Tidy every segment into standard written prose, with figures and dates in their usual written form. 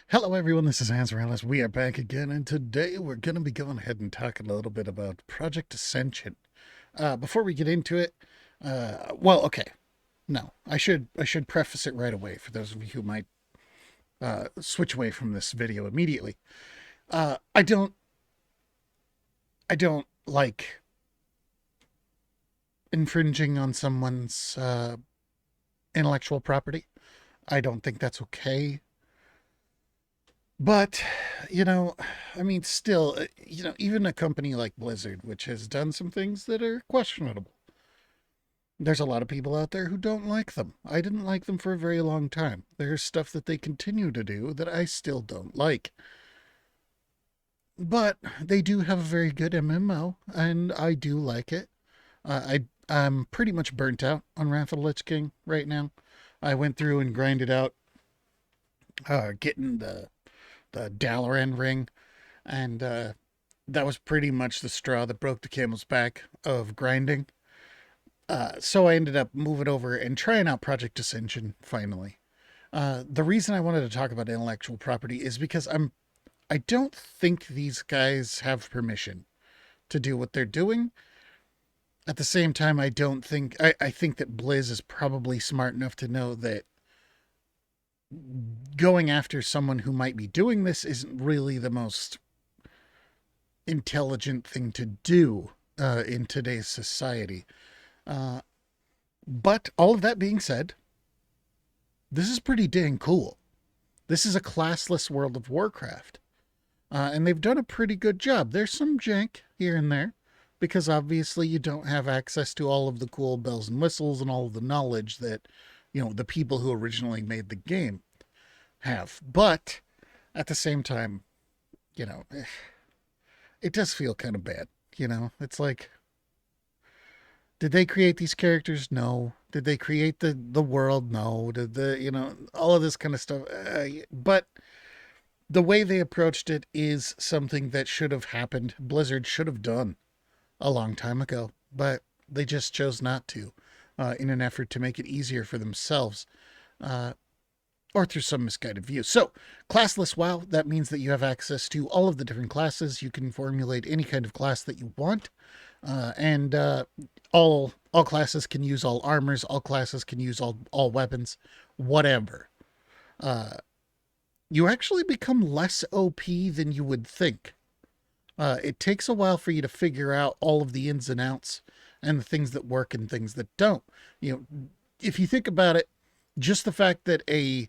Hello everyone, this is Azraelis. We are back again, and today we're going to be going ahead and talking a little bit about Project Ascension. Before we get into it, okay, no, I should preface it right away for those of you who might switch away from this video immediately. I don't like infringing on someone's intellectual property. I don't think that's okay. But, I mean, still, even a company like Blizzard, which has done some things that are questionable, there's a lot of people out there who don't like them. I didn't like them for a very long time. There's stuff that they continue to do that I still don't like. But they do have a very good MMO, and I do like it. I'm pretty much burnt out on Wrath of the Lich King right now. I went through and grinded out getting the Dalaran ring, and that was pretty much the straw that broke the camel's back of grinding. So I ended up moving over and trying out Project Ascension finally. The reason I wanted to talk about intellectual property is because I don't think these guys have permission to do what they're doing. At the same time, I think that Blizz is probably smart enough to know that going after someone who might be doing this isn't really the most intelligent thing to do in today's society. Uh, but all of that being said, this is pretty dang cool. This is a classless World of Warcraft. And they've done a pretty good job. There's some jank here and there, because obviously you don't have access to all of the cool bells and whistles and all of the knowledge that, the people who originally made the game have. But at the same time, you know, it does feel kind of bad. It's like, did they create these characters? No. Did they create the world? No. Did all of this kind of stuff? But the way they approached it is something that should have happened. Blizzard should have done a long time ago, but they just chose not to, in an effort to make it easier for themselves. Or through some misguided view. So, classless WoW, that means that you have access to all of the different classes. You can formulate any kind of class that you want. And all classes can use all armors, all classes can use all weapons, whatever. Uh, you actually become less OP than you would think. It takes a while for you to figure out all of the ins and outs and the things that work and things that don't. If you think about it, just the fact that you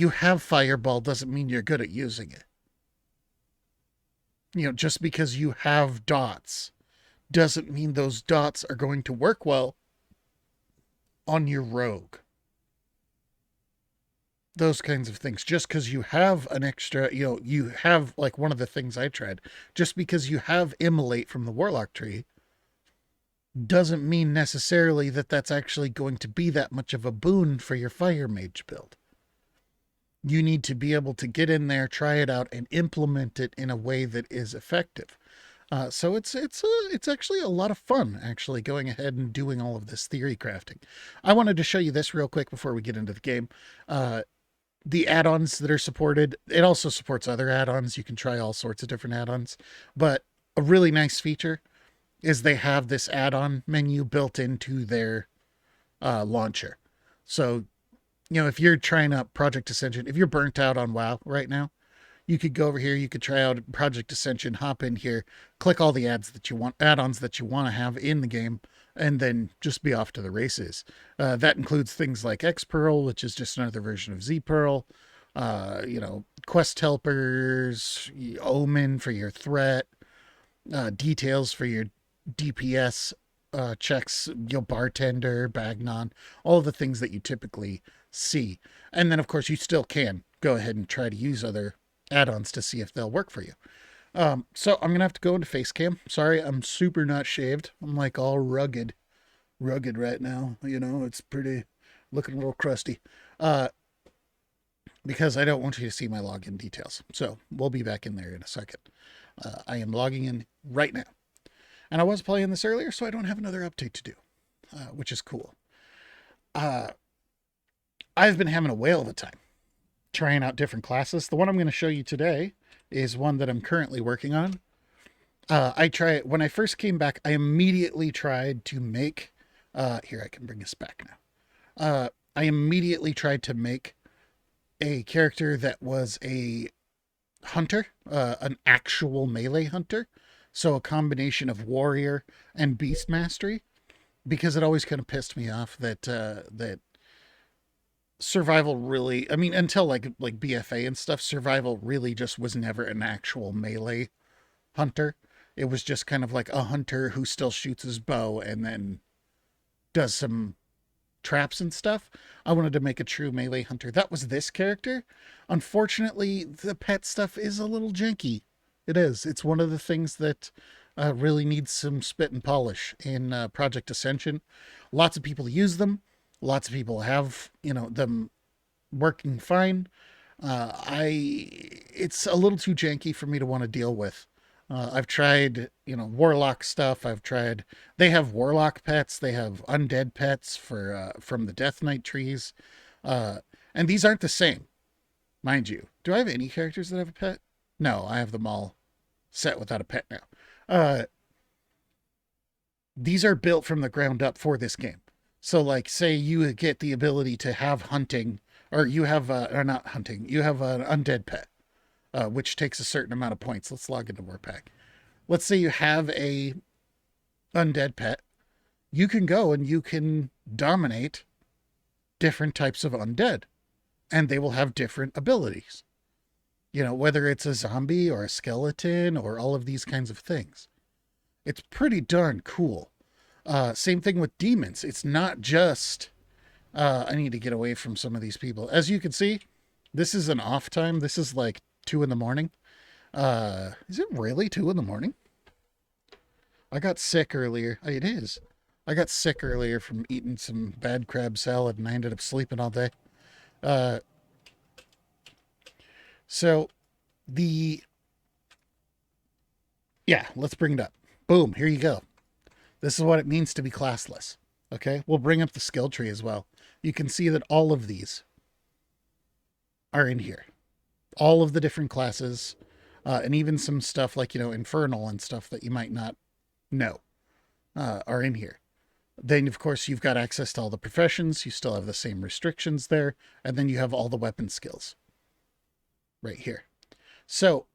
have fireball doesn't mean you're good at using it. Just because you have dots doesn't mean those dots are going to work well on your rogue. Those kinds of things. Just because you have an extra, you have, like, one of the things I tried, just because you have immolate from the warlock tree doesn't mean necessarily that that's actually going to be that much of a boon for your fire mage build. You need to be able to get in there, try it out, and implement it in a way that is effective. So it's actually a lot of fun, actually, going ahead and doing all of this theory crafting. I wanted to show you this real quick before we get into the game. The add-ons that are supported, it also supports other add-ons. You can try all sorts of different add-ons. But a really nice feature is they have this add-on menu built into their launcher. So, if you're trying out Project Ascension, if you're burnt out on WoW right now, you could go over here, you could try out Project Ascension, hop in here, click all the add-ons that you want to have in the game, and then just be off to the races. That includes things like X Pearl, which is just another version of Z Pearl, quest helpers, Omen for your threat, details for your DPS checks, bartender, Bagnon, all the things that you typically see. And then, of course, you still can go ahead and try to use other add-ons to see if they'll work for you. So I'm going to have to go into face cam. Sorry, I'm super not shaved. I'm like all rugged right now. It's pretty, looking a little crusty. Because I don't want you to see my login details. So we'll be back in there in a second. I am logging in right now. And I was playing this earlier, so I don't have another update to do, which is cool. I've been having a whale of a time trying out different classes. The one I'm going to show you today is one that I'm currently working on. When I first came back, I immediately tried to make, here, I can bring this back now. I immediately tried to make a character that was a hunter, an actual melee hunter. So a combination of warrior and beast mastery, because it always kind of pissed me off that survival really, I mean, until like BFA and stuff, survival really just was never an actual melee hunter. It was just kind of like a hunter who still shoots his bow and then does some traps and stuff. I wanted to make a true melee hunter. That was this character. Unfortunately, the pet stuff is a little janky. It is. It's one of the things that really needs some spit and polish in Project Ascension. Lots of people use them. Lots of people have, them working fine. It's a little too janky for me to want to deal with. I've tried, warlock stuff. They have warlock pets. They have undead pets from the Death Knight trees. And these aren't the same, mind you. Do I have any characters that have a pet? No, I have them all set without a pet now. These are built from the ground up for this game. So like, say you get the ability to have hunting, or you have, or not hunting, you have an undead pet. Which takes a certain amount of points. Let's log into Warpack. Let's say you have a undead pet. You can go and you can dominate different types of undead, and they will have different abilities. Whether it's a zombie or a skeleton or all of these kinds of things. It's pretty darn cool. Same thing with demons. It's not just, I need to get away from some of these people. As you can see, this is an off time. This is like 2 a.m. Is it really 2 a.m? I got sick earlier. It is. I got sick earlier from eating some bad crab salad and I ended up sleeping all day. Let's bring it up. Boom, here you go. This is what it means to be classless. Okay, we'll bring up the skill tree as well. You can see that all of these are in here. All of the different classes, and even some stuff like, Infernal and stuff that you might not know, are in here. Then, of course, you've got access to all the professions. You still have the same restrictions there. And then you have all the weapon skills right here. So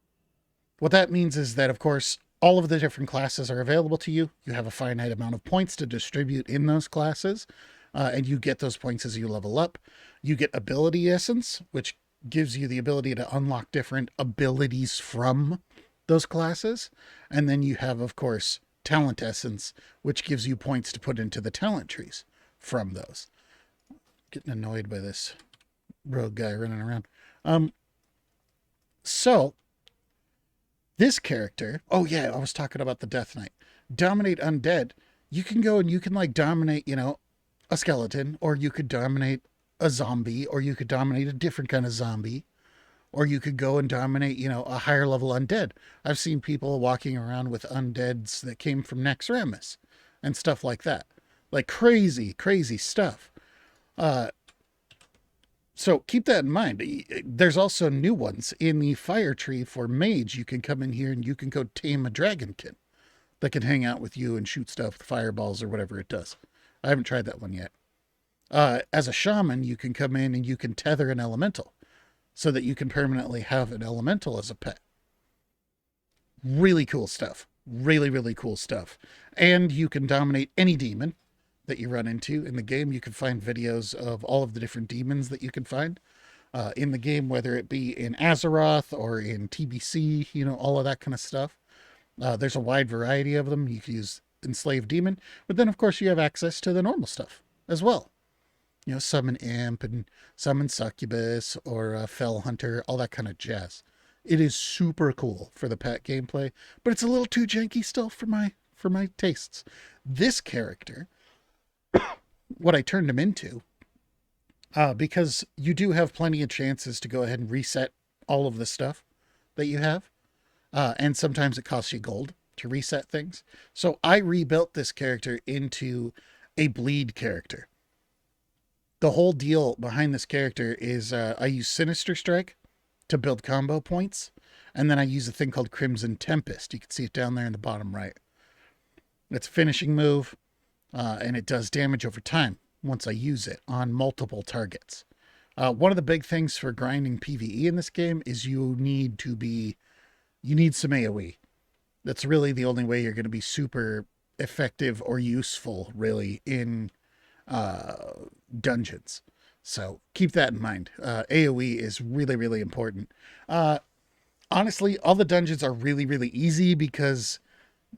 what that means is that, of course, all of the different classes are available to you. You have a finite amount of points to distribute in those classes, and you get those points as you level up. You get ability essence, which gives you the ability to unlock different abilities from those classes. And then you have, of course, talent essence, which gives you points to put into the talent trees from those. Getting annoyed by this rogue guy running around. So this character, oh yeah, I was talking about the Death Knight. Dominate undead. You can go and you can like dominate, a skeleton, or you could dominate a zombie, or you could dominate a different kind of zombie, or you could go and dominate, a higher level undead. I've seen people walking around with undeads that came from Nexramus and stuff like that. Like crazy, crazy stuff. So keep that in mind. There's also new ones in the fire tree for mage. You can come in here and you can go tame a dragonkin that can hang out with you and shoot stuff with fireballs or whatever it does. I haven't tried that one yet. As a shaman, you can come in and you can tether an elemental so that you can permanently have an elemental as a pet. Really cool stuff. Really, really cool stuff. And you can dominate any demon that you run into in the game. You can find videos of all of the different demons that you can find in the game, whether it be in Azeroth or in TBC, all of that kind of stuff. There's a wide variety of them. You can use Enslaved Demon, but then of course you have access to the normal stuff as well. Summon Imp and Summon Succubus or Fell Hunter, all that kind of jazz. It is super cool for the pet gameplay, but it's a little too janky still for my tastes. This character, what I turned him into, because you do have plenty of chances to go ahead and reset all of the stuff that you have, and sometimes it costs you gold to reset things. So I rebuilt this character into a bleed character. The whole deal behind this character is I use Sinister Strike to build combo points, and then I use a thing called Crimson Tempest. You can see it down there in the bottom right. It's a finishing move, and it does damage over time once I use it on multiple targets. One of the big things for grinding PvE in this game is you need some AoE. That's really the only way you're going to be super effective or useful, really, in dungeons. So keep that in mind. AoE is really, really important. Honestly, all the dungeons are really, really easy because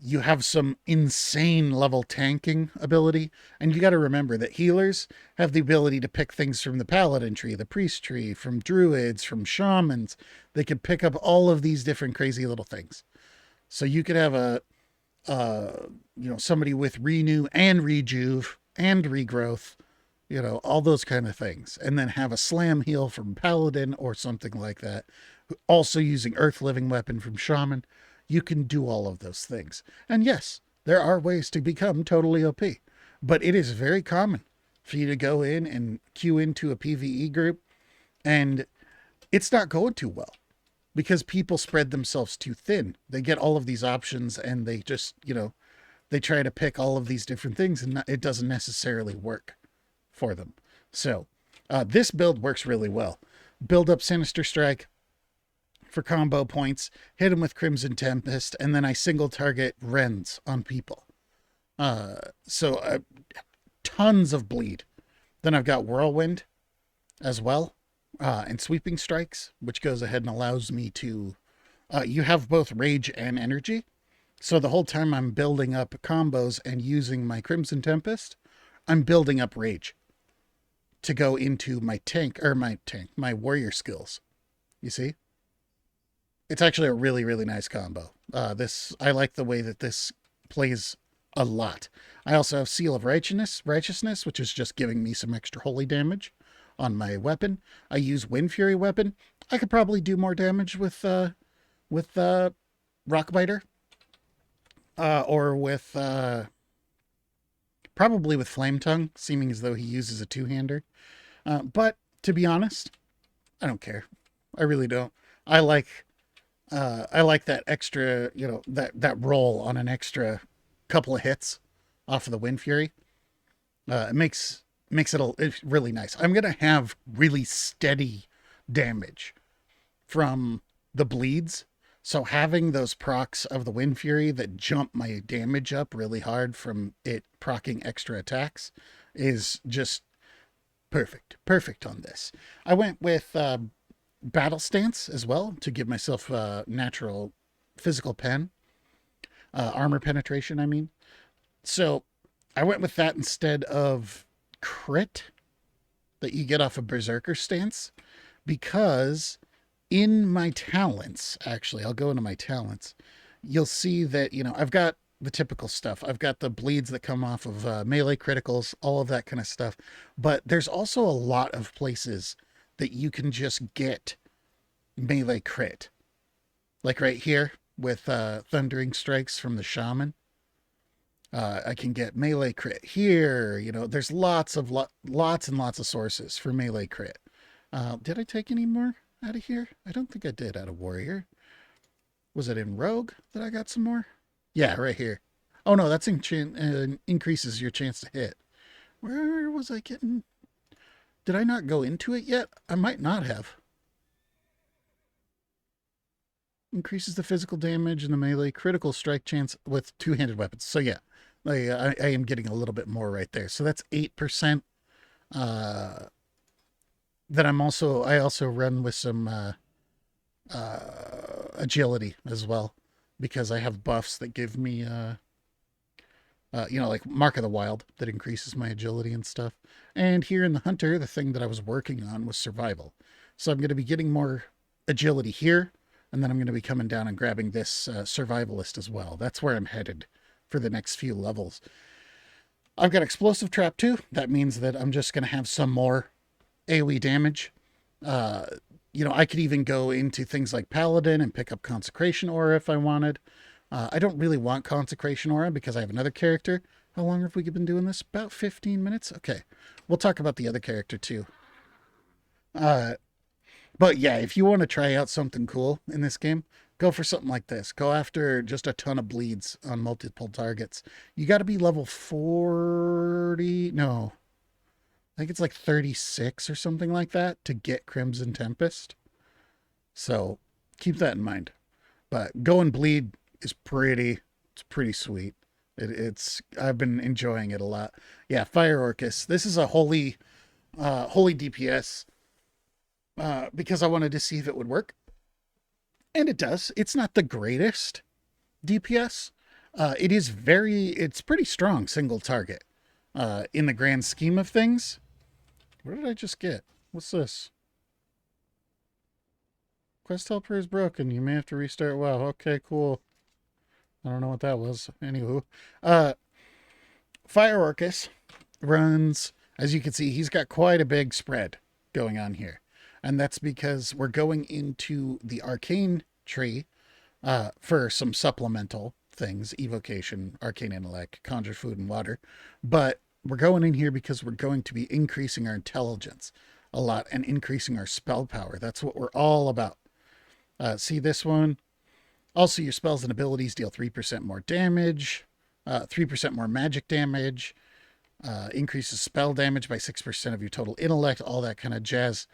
you have some insane level tanking ability. And you got to remember that healers have the ability to pick things from the paladin tree, the priest tree, from druids, from shamans. They could pick up all of these different crazy little things. So you could have somebody with renew and rejuve and regrowth, all those kind of things. And then have a slam heal from paladin or something like that. Also using earth living weapon from shaman. You can do all of those things. And yes, there are ways to become totally OP, but it is very common for you to go in and queue into a PvE group and it's not going too well because people spread themselves too thin. They get all of these options and they just, they try to pick all of these different things and it doesn't necessarily work for them. So this build works really well. Build up Sinister Strike for combo points, hit him with Crimson Tempest, and then I single target Rends on people. So tons of bleed. Then I've got Whirlwind as well, and Sweeping Strikes, which goes ahead and allows me to... you have both Rage and Energy. So the whole time I'm building up combos and using my Crimson Tempest, I'm building up Rage to go into my my warrior skills. You see? It's actually a really, really nice combo. I like the way that this plays a lot. I also have Seal of Righteousness, which is just giving me some extra holy damage on my weapon. I use Wind Fury weapon. I could probably do more damage with Rockbiter, or with probably with Flame Tongue, seeming as though he uses a two-hander. But to be honest, I don't care. I really don't. I like that extra, that roll on an extra couple of hits off of the Wind Fury. It makes it really nice. I'm going to have really steady damage from the bleeds. So having those procs of the Wind Fury that jump my damage up really hard from it proccing extra attacks is just perfect. Perfect on this. I went with Battle Stance as well to give myself natural physical pen. Armor penetration, I mean. So I went with that instead of crit that you get off of Berserker Stance, because in my talents, actually, I'll go into my talents, you'll see that, I've got the typical stuff. I've got the bleeds that come off of melee criticals, all of that kind of stuff. But there's also a lot of places that you can just get melee crit. Like right here with Thundering Strikes from the Shaman. I can get melee crit here. There's lots and lots of sources for melee crit. Did I take any more out of here? I don't think I did out of Warrior. Was it in Rogue that I got some more? Yeah, right here. Oh no, that's increases your chance to hit. Where was I getting? Did I not go into it yet? I might not have. Increases the physical damage and the melee critical strike chance with two-handed weapons. So yeah, I am getting a little bit more right there. So that's 8%. Then I also run with some agility as well, because I have buffs that give me like Mark of the Wild that increases my agility and stuff. And here in the Hunter, the thing that I was working on was survival. So I'm going to be getting more agility here, and then I'm going to be coming down and grabbing this survivalist as well. That's where I'm headed for the next few levels. I've got Explosive Trap too. That means that I'm just going to have some more AoE damage. I could even go into things like Paladin and pick up Consecration Aura if I wanted. I don't really want Consecration Aura because I have another character How long have we been doing this? About 15 minutes? Okay. We'll talk about the other character too. Uh, but yeah, if you want to try out something cool in this game, go for something like this. Go after just a ton of bleeds on multiple targets. You got to be level 40. No, I think it's like 36 or something like that to get Crimson Tempest. So keep that in mind. But go and bleed is it's pretty sweet. It's I've been enjoying it a lot. Yeah, Fire Orcus. This is a holy DPS because I wanted to see if it would work, and it does. It's not the greatest DPS. It's pretty strong single target in the grand scheme of things. What did I just get? What's this? Quest helper is broken. You may have to restart. Wow. Okay, cool. I don't know what that was. Anywho, uh, Fire Orcus runs, as you can see, he's got quite a big spread going on here. And that's because we're going into the arcane tree for some supplemental things, evocation, arcane intellect, conjure food and water. But we're going in here because we're going to be increasing our intelligence a lot and increasing our spell power. That's what we're all about. See this one? Also, your spells and abilities deal 3% more damage, 3% more magic damage, increases spell damage by 6% of your total intellect, all that kind of jazz.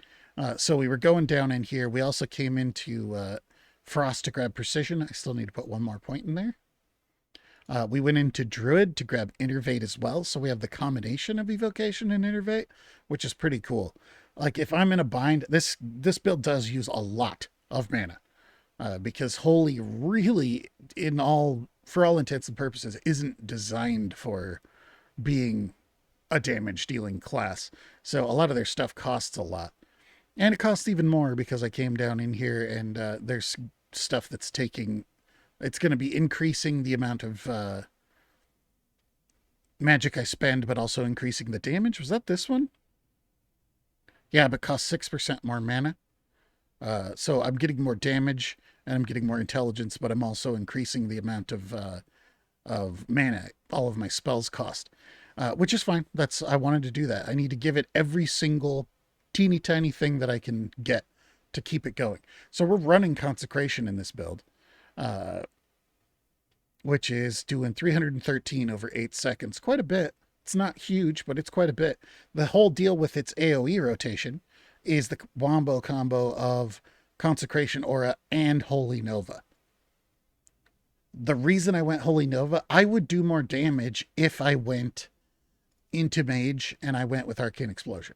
So we were going down in here. We also came into Frost to grab Precision. I still need to put one more point in there. We went into Druid to grab Innervate as well. So we have the combination of Evocation and Innervate, which is pretty cool. Like if I'm in a bind, this build does use a lot of mana. Because Holy really, for all intents and purposes, isn't designed for being a damage dealing class. So a lot of their stuff costs a lot. And it costs even more because I came down in here and there's stuff it's going to be increasing the amount of magic I spend, but also increasing the damage. Was that this one? Yeah, but costs 6% more mana. So I'm getting more damage and I'm getting more intelligence, but I'm also increasing the amount of mana all of my spells cost, which is fine. I wanted to do that. I need to give it every single teeny tiny thing that I can get to keep it going. So we're running Consecration in this build, which is doing 313 over 8 seconds. Quite a bit. It's not huge, but it's quite a bit. The whole deal with its AoE rotation is the wombo combo of Consecration Aura and Holy Nova. The reason I went Holy Nova, I would do more damage if I went into Mage and I went with Arcane Explosion.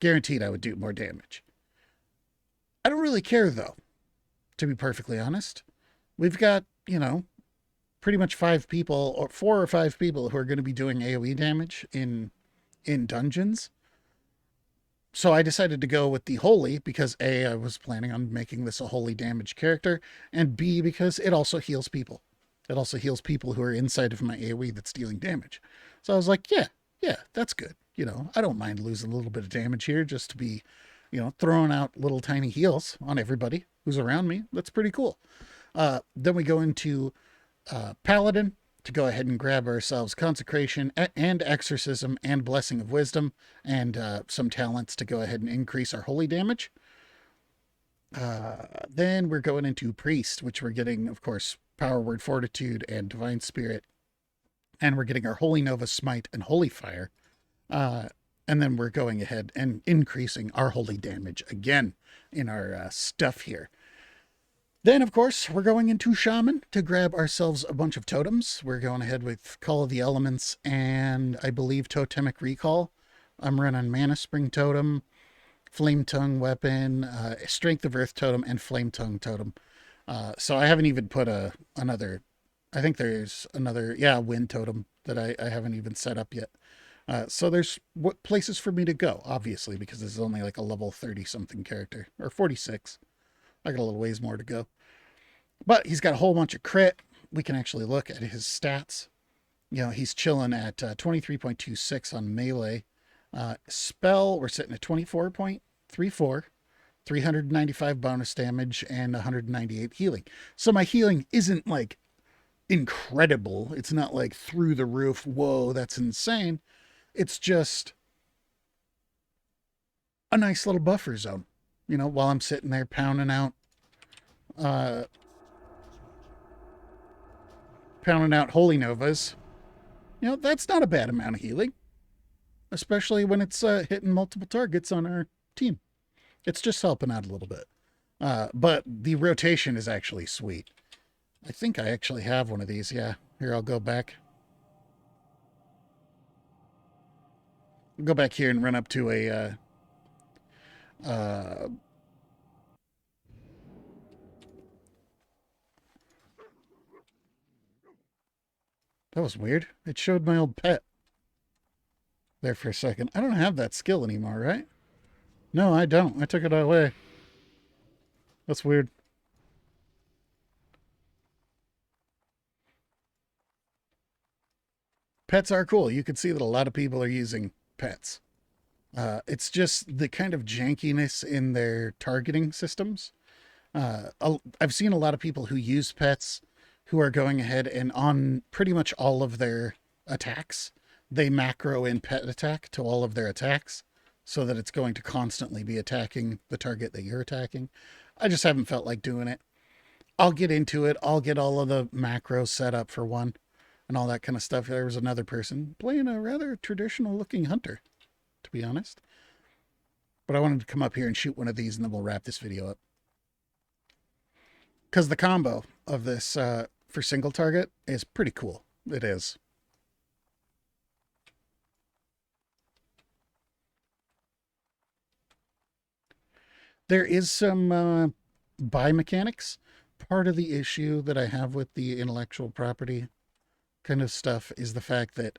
Guaranteed I would do more damage. I don't really care though, to be perfectly honest. We've got, pretty much 5 people or 4 or 5 people who are going to be doing AoE damage in dungeons. So I decided to go with the Holy because A, I was planning on making this a holy damage character, and B, because it also heals people. It also heals people who are inside of my AoE that's dealing damage. So I was like, yeah, that's good. I don't mind losing a little bit of damage here just to be, throwing out little tiny heals on everybody who's around me. That's pretty cool. Then we go into Paladin to go ahead and grab ourselves Consecration and Exorcism and Blessing of Wisdom and some talents to go ahead and increase our holy damage. Then we're going into Priest, which we're getting, of course, Power Word Fortitude and Divine Spirit. And we're getting our Holy Nova Smite and Holy Fire. And then we're going ahead and increasing our holy damage again in our stuff here. Then, of course, we're going into Shaman to grab ourselves a bunch of totems. We're going ahead with Call of the Elements and, I believe, Totemic Recall. I'm running Mana Spring Totem, Flame Tongue Weapon, Strength of Earth Totem, and Flame Tongue Totem. So I haven't even put another... I think there's another, Wind Totem that I haven't even set up yet. So there's places for me to go, obviously, because this is only like a level 30-something character, or 46. I got a little ways more to go. But he's got a whole bunch of crit. We can actually look at his stats. He's chilling at 23.26 on melee. Spell, we're sitting at 24.34, 395 bonus damage, and 198 healing. So my healing isn't like incredible. It's not like through the roof, whoa, that's insane. It's just a nice little buffer zone, while I'm sitting there uh, pounding out holy novas. That's not a bad amount of healing, especially when it's hitting multiple targets on our team. It's just helping out a little bit. But the rotation is actually sweet. I think I actually have one of these. Yeah. Here, I'll go back. I'll go back here and run up to a uh, that was weird. It showed my old pet there for a second. I don't have that skill anymore, right? No, I don't. I took it away. That's weird. Pets are cool. You can see that a lot of people are using pets. It's just the kind of jankiness in their targeting systems. I've seen a lot of people who use pets who are going ahead and on pretty much all of their attacks, they macro in pet attack to all of their attacks so that it's going to constantly be attacking the target that you're attacking. I just haven't felt like doing it. I'll get into it. I'll get all of the macros set up for one and all that kind of stuff. There was another person playing a rather traditional looking hunter, to be honest. But I wanted to come up here and shoot one of these and then we'll wrap this video up. Because the combo of this for single target is pretty cool. It is. There is some buy mechanics. Part of the issue that I have with the intellectual property kind of stuff is the fact that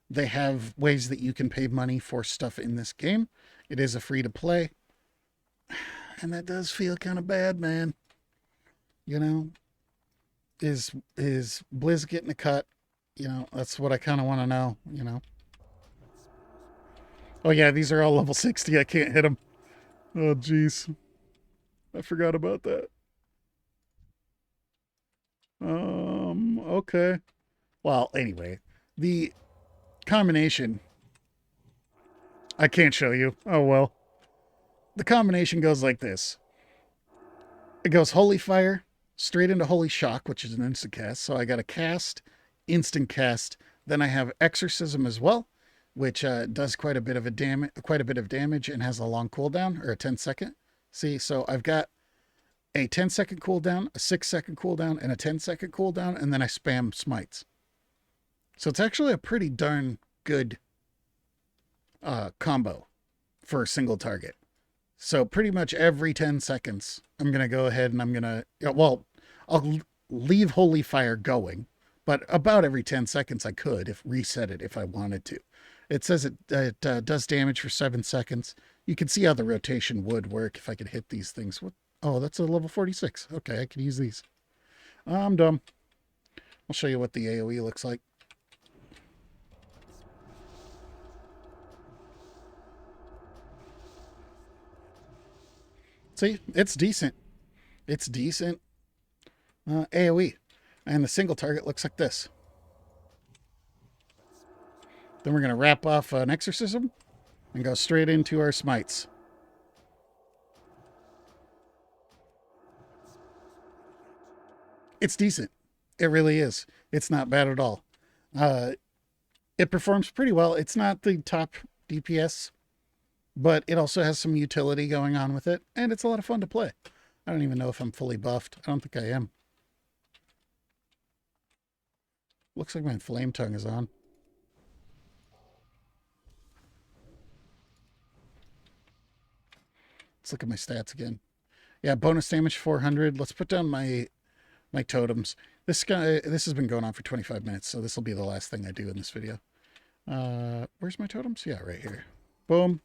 they have ways that you can pay money for stuff in this game. It is a free to play. And that does feel kind of bad, man. Is Blizz getting a cut? That's what I kind of want to know. Oh yeah, these are all level 60. I can't hit them. Oh jeez. I forgot about that. Okay. Well, anyway, the combination I can't show you. Oh well. The combination goes like this. It goes Holy Fire straight into Holy Shock, which is an instant cast. So I got a cast, instant cast. Then I have Exorcism as well, which does quite a bit of damage and has a long cooldown, or a 10-second. See, so I've got a 10-second cooldown, a 6-second cooldown, and a 10-second cooldown, and then I spam smites. So it's actually a pretty darn good combo for a single target. So pretty much every 10 seconds, I'm going to go ahead and I'm going to, I'll leave Holy Fire going, but about every 10 seconds I could reset it if I wanted to. It says it does damage for 7 seconds. You can see how the rotation would work if I could hit these things. Oh, that's a level 46. Okay, I can use these. I'm dumb. I'll show you what the AoE looks like. See, it's decent. It's decent AoE. And the single target looks like this. Then we're going to wrap off an Exorcism and go straight into our smites. It's decent. It really is. It's not bad at all. It performs pretty well. It's not the top DPS, but it also has some utility going on with it, and it's a lot of fun to play. I don't even know if I'm fully buffed. I don't think I am. Looks like my flame tongue is on. Let's look at my stats again. Yeah, bonus damage 400. Let's put down my totems. This has been going on for 25 minutes, so this will be the last thing I do in this video. Where's my totems? Yeah, right here. Boom.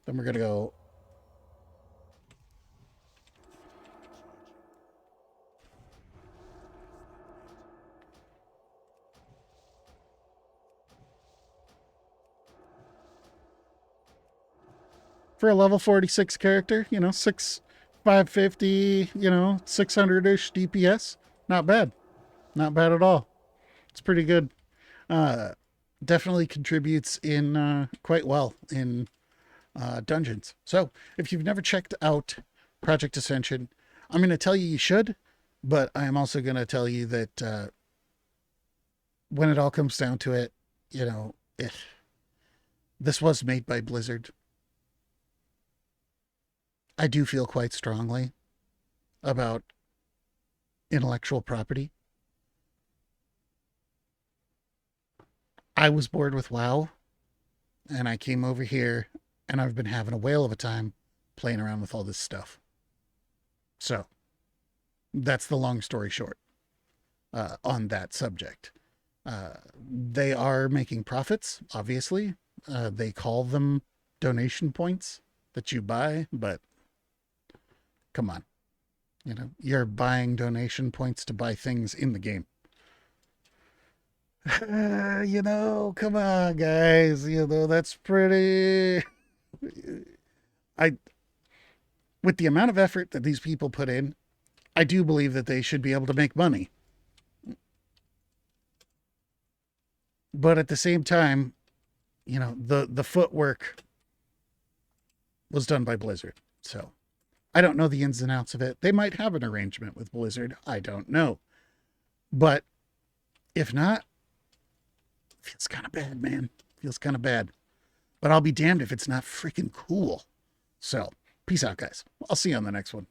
Then we're going to go for a level 46 character, 550, 600-ish DPS. Not bad. Not bad at all. It's pretty good. Uh, Definitely contributes in quite well in dungeons. So if you've never checked out Project Ascension, I'm going to tell you should, but I am also going to tell you that when it all comes down to it, you know, this was made by Blizzard. I do feel quite strongly about intellectual property. I was bored with WoW, and I came over here, and I've been having a whale of a time playing around with all this stuff. So that's the long story short on that subject. They are making profits, obviously. They call them donation points that you buy, but come on. You know, you're buying donation points to buy things in the game. Come on, guys. That's pretty. I, with the amount of effort that these people put in, I do believe that they should be able to make money. But at the same time, the footwork was done by Blizzard. So I don't know the ins and outs of it. They might have an arrangement with Blizzard. I don't know. But if not, feels kind of bad, man. Feels kind of bad. But I'll be damned if it's not freaking cool. So, peace out, guys. I'll see you on the next one.